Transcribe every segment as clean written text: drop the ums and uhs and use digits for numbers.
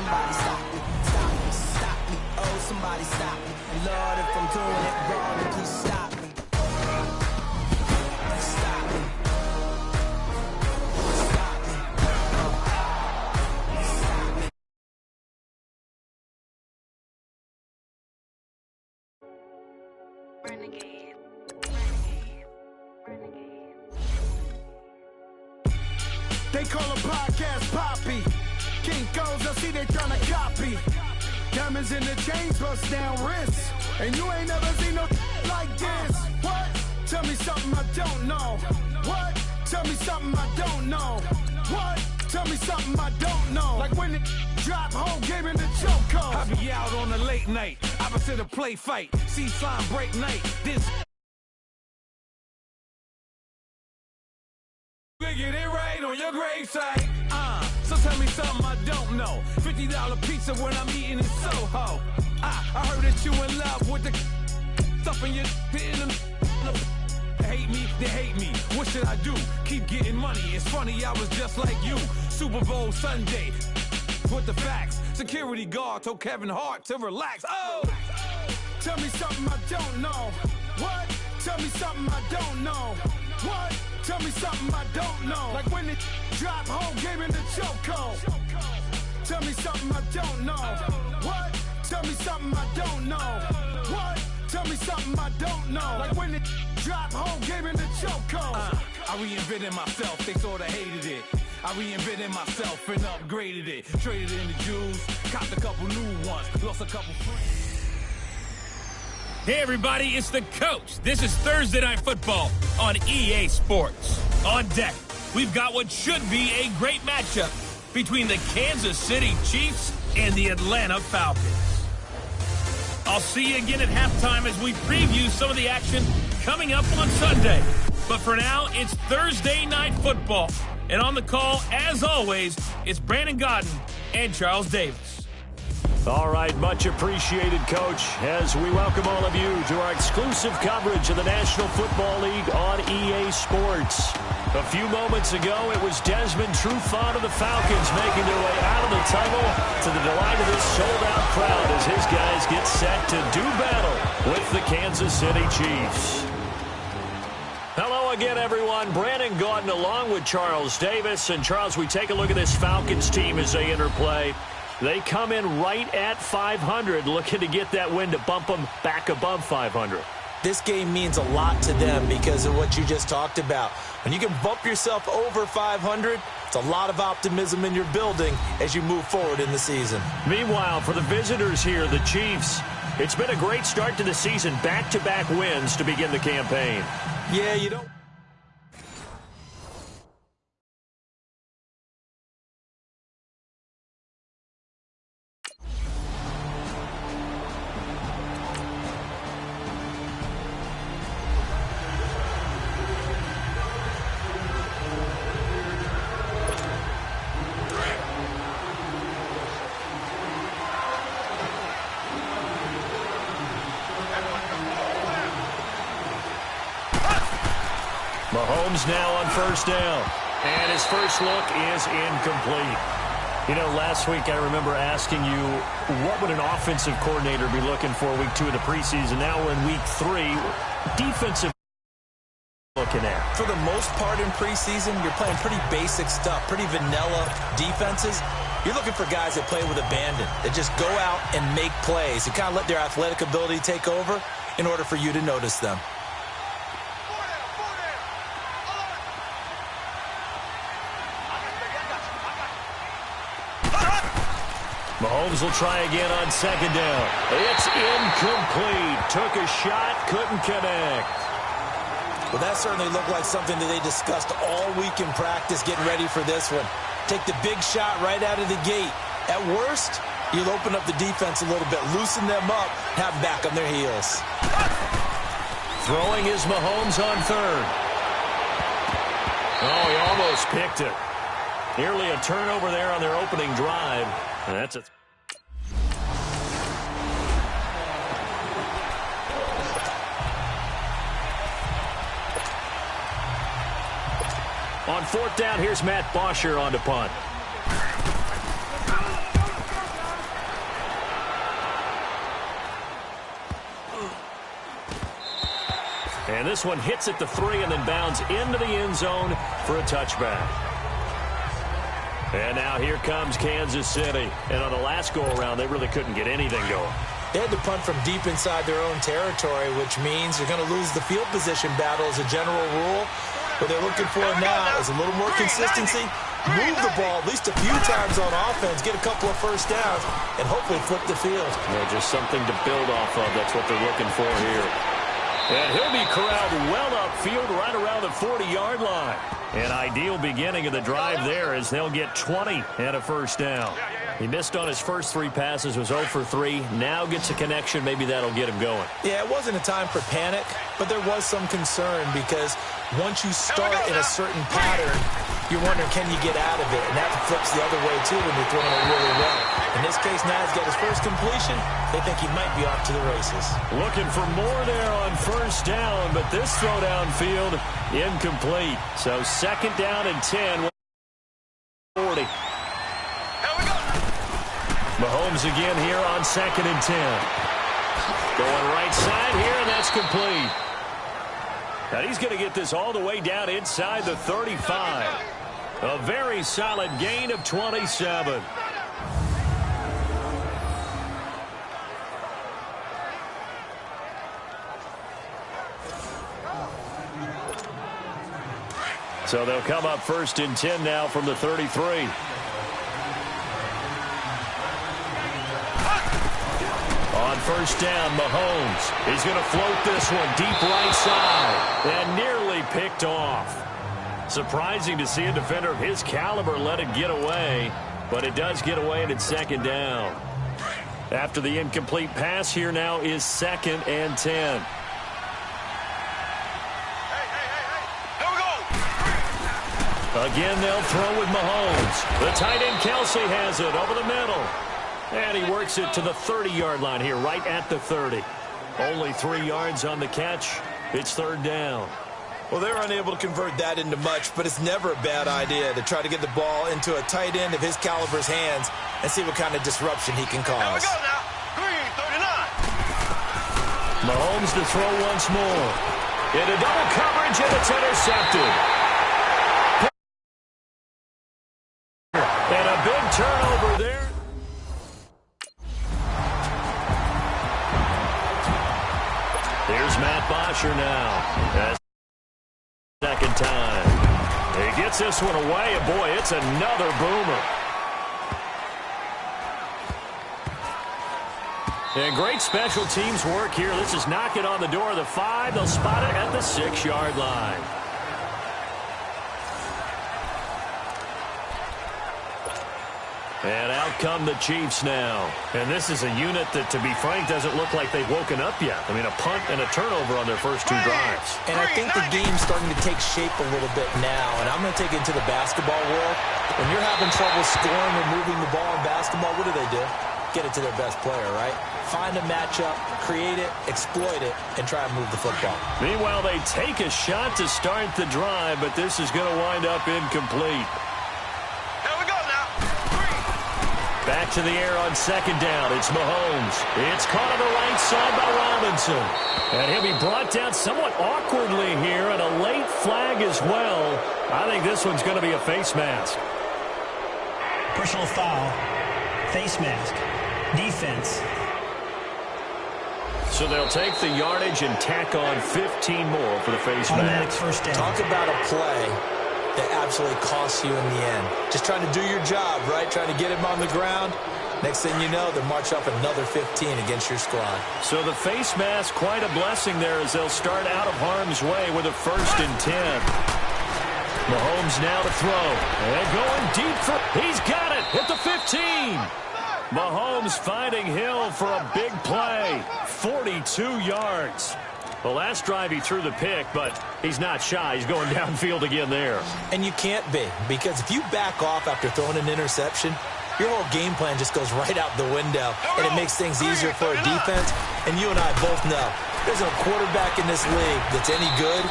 somebody stop me, stop me, stop me, oh, somebody stop me. And Lord, if I'm doing it wrong, then please stop me. Stop me. Stop me. Stop me. Renegade. They call a podcast Poppy. Kinkos, I see they tryna copy. Diamonds in the chains, bust down wrists. And you ain't never seen no like this. What? Tell me something I don't know. What? Tell me something I don't know. What? Tell me something I don't know. Like when it drop, whole game in the chokehold. I be out on a late night, opposite a play fight. See sign break night. This get it right on your gravesite. So tell me something I don't know. $50 pizza when I'm eating in Soho. I heard that you in love with the stuff in your hitting them. Hate me, they hate me. What should I do? Keep getting money. It's funny, I was just like you. Super Bowl Sunday. With the facts. Security guard told Kevin Hart to relax. Oh! Tell me something I don't know. What? Tell me something I don't know. What? Tell me something I don't know. Like when it drop, whole game in the chokehold. Tell me something I don't know. What? Tell me something I don't know. What? Tell me something I don't know. Like when it drop, whole game in the chokehold. I reinvented myself, they sorta hated it. I reinvented myself and upgraded it. Traded in the Jews, copped a couple new ones, lost a couple friends. Hey everybody, it's the coach. This is Thursday Night Football on EA Sports. On deck, we've got what should be a great matchup between the Kansas City Chiefs and the Atlanta Falcons. I'll see you again at halftime as we preview some of the action coming up on Sunday. But for now, it's Thursday Night Football. And on the call, as always, it's Brandon Godden and Charles Davis. All right, much appreciated, Coach, as we welcome all of you to our exclusive coverage of the National Football League on EA Sports. A few moments ago, it was Desmond Trufant of the Falcons making their way out of the tunnel to the delight of this sold-out crowd as his guys get set to do battle with the Kansas City Chiefs. Hello again, everyone. Brandon Gaudin along with Charles Davis. And, Charles, we take a look at this Falcons team as they interplay. They come in right at 500, looking to get that win to bump them back above 500. This game means a lot to them because of what you just talked about. When you can bump yourself over 500, it's a lot of optimism in your building as you move forward in the season. Meanwhile, for the visitors here, the Chiefs, it's been a great start to the season. Back-to-back wins to begin the campaign. Yeah, you don't. Mahomes now on first down. And his first look is incomplete. You know, last week I remember asking you, what would an offensive coordinator be looking for week 2 of the preseason? Now we're in week 3. Defensive looking at. For the most part in preseason, you're playing pretty basic stuff, pretty vanilla defenses. You're looking for guys that play with abandon, that just go out and make plays and kind of let their athletic ability take over in order for you to notice them. Mahomes will try again on second down. It's incomplete. Took a shot, couldn't connect. Well, that certainly looked like something that they discussed all week in practice, getting ready for this one. Take the big shot right out of the gate. At worst, you'll open up the defense a little bit, loosen them up, have them back on their heels. Throwing is Mahomes on third. Oh, he almost picked it. Nearly a turnover there on their opening drive. And that's it. On fourth down, here's Matt Bosher on to punt. And this one hits at the 3 and then bounds into the end zone for a touchback. And now here comes Kansas City. And on the last go-around, they really couldn't get anything going. They had to punt from deep inside their own territory, which means you're going to lose the field position battle as a general rule. What they're looking for now is a little more consistency, move the ball at least a few times on offense, get a couple of first downs, and hopefully flip the field. Yeah, just something to build off of. That's what they're looking for here. And he'll be corralled well upfield right around the 40-yard line. An ideal beginning of the drive there as they'll get 20 and a first down. He missed on his first 3 passes, was 0 for 3. Now gets a connection. Maybe that'll get him going. Yeah, it wasn't a time for panic, but there was some concern because once you start in a certain pattern, you're wondering, can you get out of it? And that flips the other way, too, when you're throwing it really well. In this case, now he's got his first completion. They think he might be off to the races. Looking for more there on first down, but this throw downfield incomplete. So second down and 10. 40. Mahomes again here on second and 10. Going right side here, and that's complete. Now he's going to get this all the way down inside the 35. A very solid gain of 27. So they'll come up first and 10 now from the 33. On first down, Mahomes. He's going to float this one deep right side and nearly picked off. Surprising to see a defender of his caliber let it get away, but it does get away and it's second down. After the incomplete pass, here now is second and 10. Again, they'll throw with Mahomes. The tight end, Kelsey, has it over the middle. And he works it to the 30-yard line here, right at the 30. Only 3 yards on the catch. It's third down. Well, they're unable to convert that into much, but it's never a bad idea to try to get the ball into a tight end of his caliber's hands and see what kind of disruption he can cause. Here we go now. 3:39. Mahomes to throw once more. Into double coverage, and it's intercepted. And a big turnover there. Here's Matt Bosher now. That's second time. He gets this one away, and boy, it's another boomer. And great special teams work here. This is knocking on the door of the 5. They'll spot it at the 6-yard line. And out come the Chiefs now. And this is a unit that, to be frank, doesn't look like they've woken up yet. I mean, a punt and a turnover on their first 2 drives. And I think the game's starting to take shape a little bit now. And I'm going to take it into the basketball world. When you're having trouble scoring or moving the ball in basketball, what do? Get it to their best player, right? Find a matchup, create it, exploit it, and try and move the football. Meanwhile, they take a shot to start the drive, but this is going to wind up incomplete. Back to the air on second down. It's Mahomes. It's caught on the right side by Robinson. And he'll be brought down somewhat awkwardly here, and a late flag as well. I think this one's going to be a face mask. Personal foul, face mask, defense. So they'll take the yardage and tack on 15 more for the face Automatic mask. first down. Talk about a play that absolutely costs you in the end. Just trying to do your job, right? Trying to get him on the ground. Next thing you know, they'll march up another 15 against your squad. So the face mask, quite a blessing there as they'll start out of harm's way with a first and 10. Mahomes now to throw. And going deep for... He's got it at the 15. Mahomes finding Hill for a big play. 42 yards. The last drive he threw the pick, but he's not shy. He's going downfield again there. And you can't be, because if you back off after throwing an interception, your whole game plan just goes right out the window, and it makes things easier for a defense. And you and I both know there's no quarterback in this league that's any good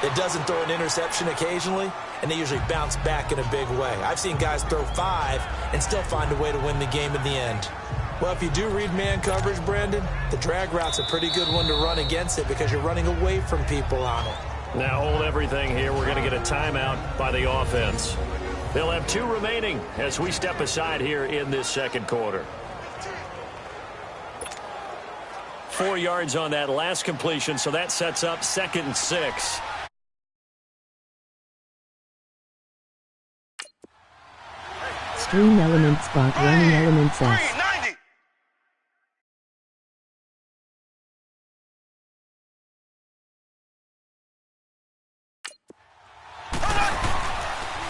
that doesn't throw an interception occasionally, and they usually bounce back in a big way. I've seen guys throw 5 and still find a way to win the game in the end. Well, if you do read man coverage, Brandon, the drag route's a pretty good one to run against it because you're running away from people on it. Now hold everything here. We're going to get a timeout by the offense. They'll have 2 remaining as we step aside here in this second quarter. 4 yards on that last completion, so that sets up 2nd and 6. Stream elements spot running elements S.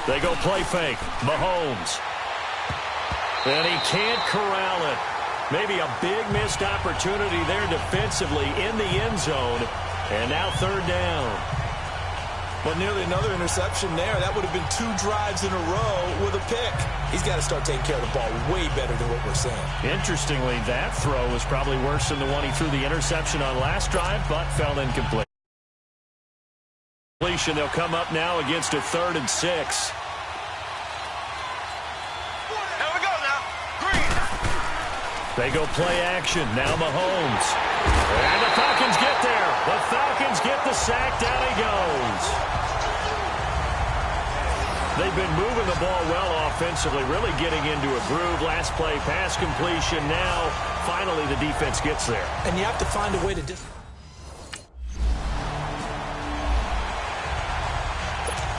They go play fake. Mahomes. And he can't corral it. Maybe a big missed opportunity there defensively in the end zone. And now 3rd down. Well, nearly another interception there. That would have been 2 drives in a row with a pick. He's got to start taking care of the ball way better than what we're saying. Interestingly, that throw was probably worse than the one he threw the interception on last drive, but fell incomplete. They'll come up now against a 3rd and 6. Here we go now. Green. They go play action. Now Mahomes. And the Falcons get there. The Falcons get the sack. Down he goes. They've been moving the ball well offensively, really getting into a groove. Last play, pass completion. Now, finally, the defense gets there. And you have to find a way to...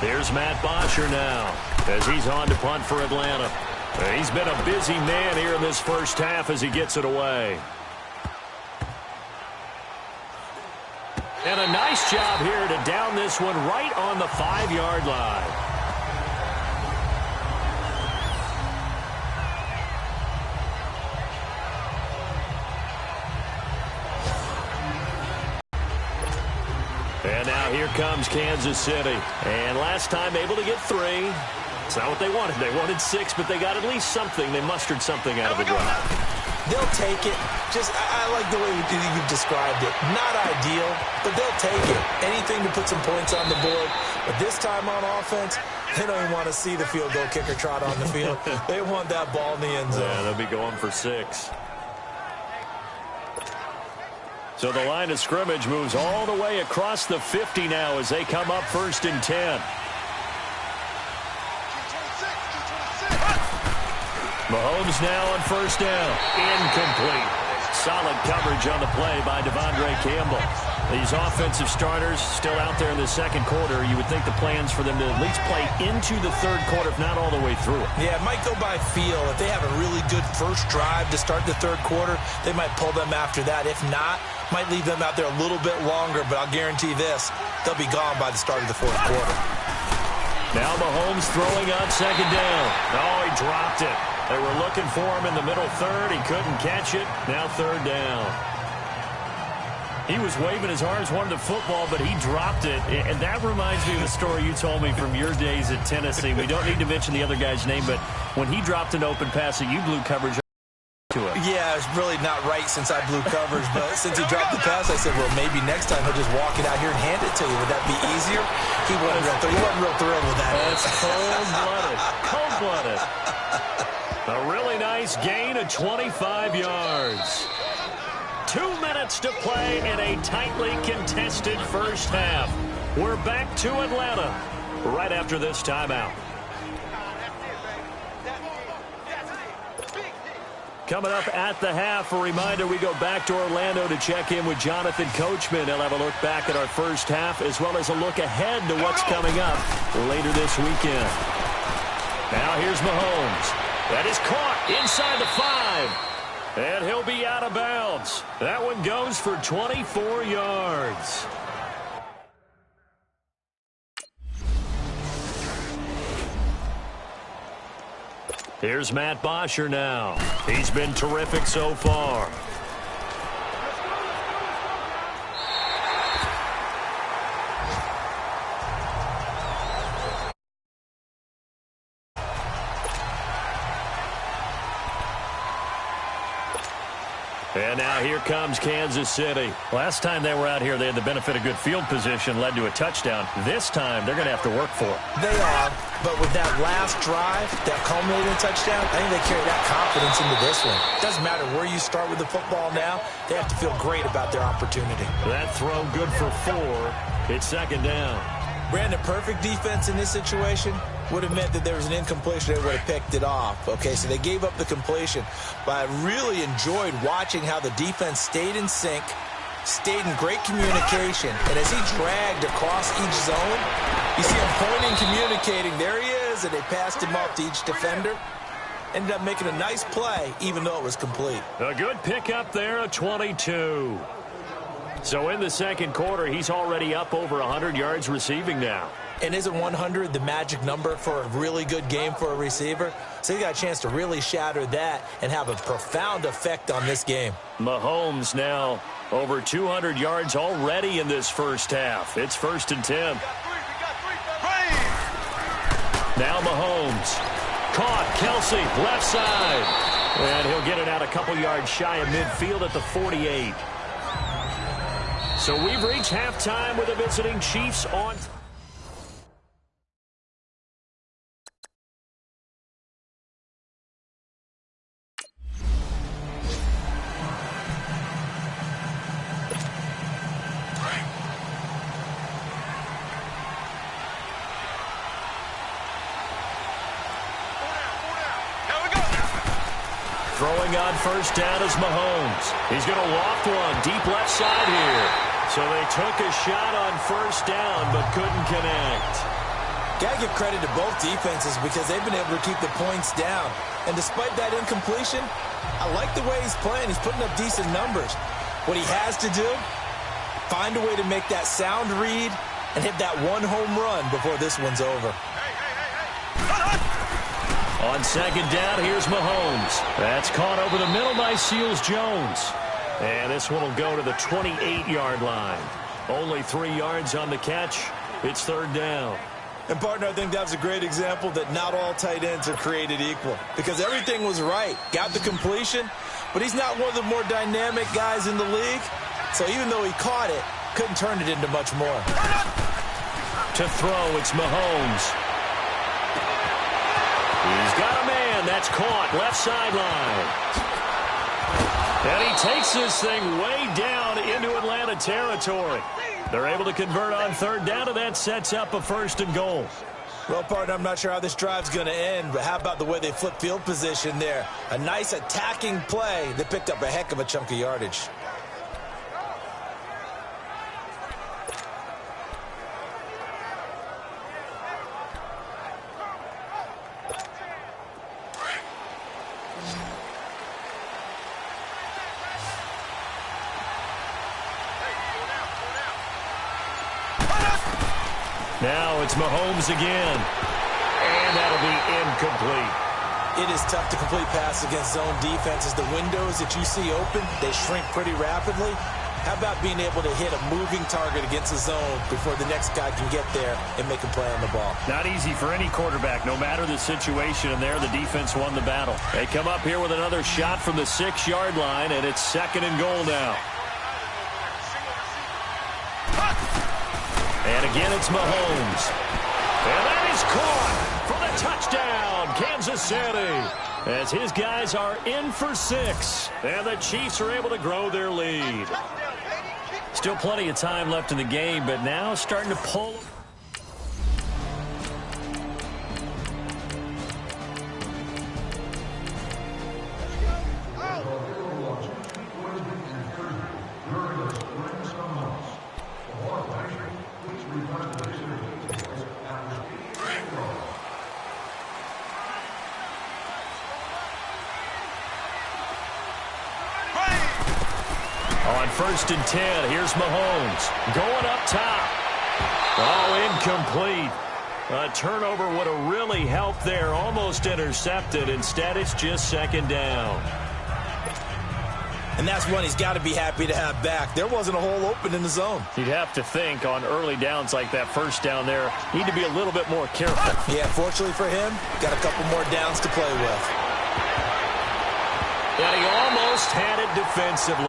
Here's Matt Bosher now as he's on to punt for Atlanta. He's been a busy man here in this first half as he gets it away. And a nice job here to down this one right on the 5-yard line. And now here comes Kansas City. And last time able to get 3. It's not what they wanted. They wanted 6, but they got at least something. They mustered something out of the drive. They'll take it. I like the way you've described it. Not ideal, but they'll take it. Anything to put some points on the board. But this time on offense, they don't even want to see the field goal kicker trot on the field. They want that ball in the end zone. Yeah, they'll be going for 6. So the line of scrimmage moves all the way across the 50 now as they come up 1st and 10. Mahomes now on 1st down. Incomplete. Solid coverage on the play by Devondre Campbell. These offensive starters still out there in the second quarter. You would think the plans for them to at least play into the 3rd quarter, if not all the way through it. Yeah, it might go by feel. If they have a really good first drive to start the 3rd quarter, they might pull them after that. If not, might leave them out there a little bit longer, but I'll guarantee this, they'll be gone by the start of the 4th quarter. Now Mahomes throwing on 2nd down. Oh, he dropped it. They were looking for him in the middle 3rd. He couldn't catch it. Now 3rd down. He was waving as hard as wanted the football, but he dropped it. And that reminds me of the story you told me from your days at Tennessee. We don't need to mention the other guy's name, but when he dropped an open pass that you blew coverage to it. Yeah, it's really not right since I blew coverage, but since he dropped the pass, I said, well, maybe next time he'll just walk it out here and hand it to you. Would that be easier? He wasn't real thrilled with that. That's cold-blooded. Cold-blooded. A really nice gain of 25 yards. 2 minutes to play in a tightly contested first half. We're back to Atlanta right after this timeout. Coming up at the half, a reminder, we go back to Orlando to check in with Jonathan Coachman. He'll have a look back at our first half as well as a look ahead to what's coming up later this weekend. Now here's Mahomes. That is caught inside the 5. And he'll be out of bounds. That one goes for 24 yards. Here's Matt Bosher now. He's been terrific so far. And now here comes Kansas City. Last time they were out here, they had the benefit of good field position, led to a touchdown. This time, they're going to have to work for it. They are, but with that last drive, that culminating touchdown, I think they carry that confidence into this one. Doesn't matter where you start with the football now, they have to feel great about their opportunity. That throw good for 4. It's second down. Brandon, perfect defense in this situation would have meant that there was an incompletion. They would have picked it off. Okay, so they gave up the completion. But I really enjoyed watching how the defense stayed in sync, stayed in great communication. And as he dragged across each zone, you see him pointing, communicating. There he is, and they passed him off to each defender. Ended up making a nice play, even though it was complete. A good pickup there, a 22. So in the second quarter, he's already up over 100 yards receiving now. And isn't 100 the magic number for a really good game for a receiver? So he got a chance to really shatter that and have a profound effect on this game. Mahomes now over 200 yards already in this first half. It's 1st and 10. Now Mahomes. Caught, Kelsey, left side. And he'll get it out a couple yards shy of midfield at the 48. So we've reached halftime with the visiting Chiefs on. Throwing on first down is Mahomes. He's going to loft one deep left side here. So they took a shot on first down but couldn't connect. Got to give credit to both defenses because they've been able to keep the points down. And despite that incompletion, I like the way he's playing. He's putting up decent numbers. What he has to do, find a way to make that sound read and hit that one home run before this one's over. On second down, here's Mahomes. That's caught over the middle by Seals-Jones. And this one will go to the 28-yard line. Only 3 yards on the catch. It's third down. And, partner, I think that was a great example that not all tight ends are created equal. Because everything was right. Got the completion, but he's not one of the more dynamic guys in the league. So even though he caught it, couldn't turn it into much more. To throw, it's Mahomes. He's got a man. That's caught. Left sideline. And he takes this thing way down into Atlanta territory. They're able to convert on third down, and that sets up a 1st and goal. Well, partner, I'm not sure how this drive's going to end, but how about the way they flip field position there? A nice attacking play that picked up a heck of a chunk of yardage. Now it's Mahomes again. And that'll be incomplete. It is tough to complete passes against zone defenses. The windows that you see open, they shrink pretty rapidly. How about being able to hit a moving target against a zone before the next guy can get there and make a play on the ball? Not easy for any quarterback, no matter the situation. And there, the defense won the battle. They come up here with another shot from the 6-yard line, and it's 2nd and goal now. And again, it's Mahomes. And that is caught for the touchdown, Kansas City. As his guys are in for 6. And the Chiefs are able to grow their lead. Still plenty of time left in the game, but now starting to pull. On 1st and 10, here's Mahomes going up top. Oh, incomplete. A turnover would have really helped there, almost intercepted. Instead, it's just 2nd down. And that's one he's got to be happy to have back. There wasn't a hole open in the zone. You'd have to think on early downs like that first down there, need to be a little bit more careful. Yeah, fortunately for him, got a couple more downs to play with. And he almost almost had it defensively.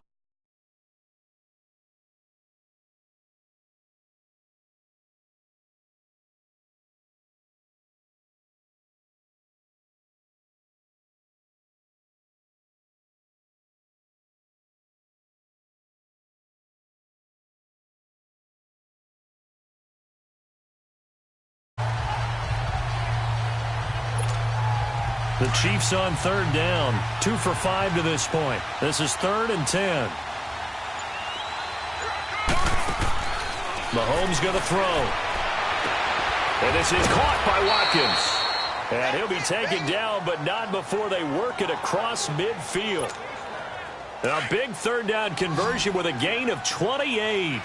The Chiefs on third down. 2 for 5 to this point. This is 3rd and 10. Mahomes going to throw. And this is caught by Watkins. And he'll be taken down, but not before they work it across midfield. A big third down conversion with a gain of 28.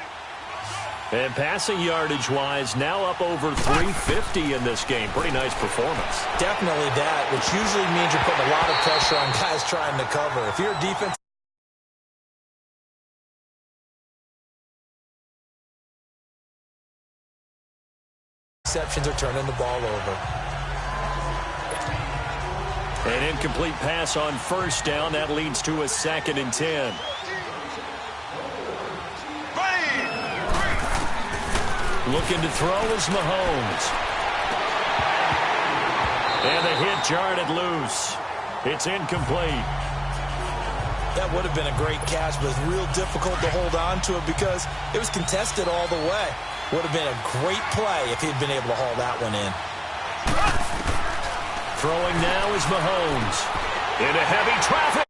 And passing yardage-wise, now up over 350 in this game. Pretty nice performance. Definitely that, which usually means you're putting a lot of pressure on guys trying to cover. If you're a defense, exceptions are turning the ball over. An incomplete pass on first down. That leads to a 2nd and 10. Looking to throw is Mahomes. And the hit jarred it loose. It's incomplete. That would have been a great catch, but it's real difficult to hold on to it because it was contested all the way. Would have been a great play if he'd been able to haul that one in. Throwing now is Mahomes. Into heavy traffic.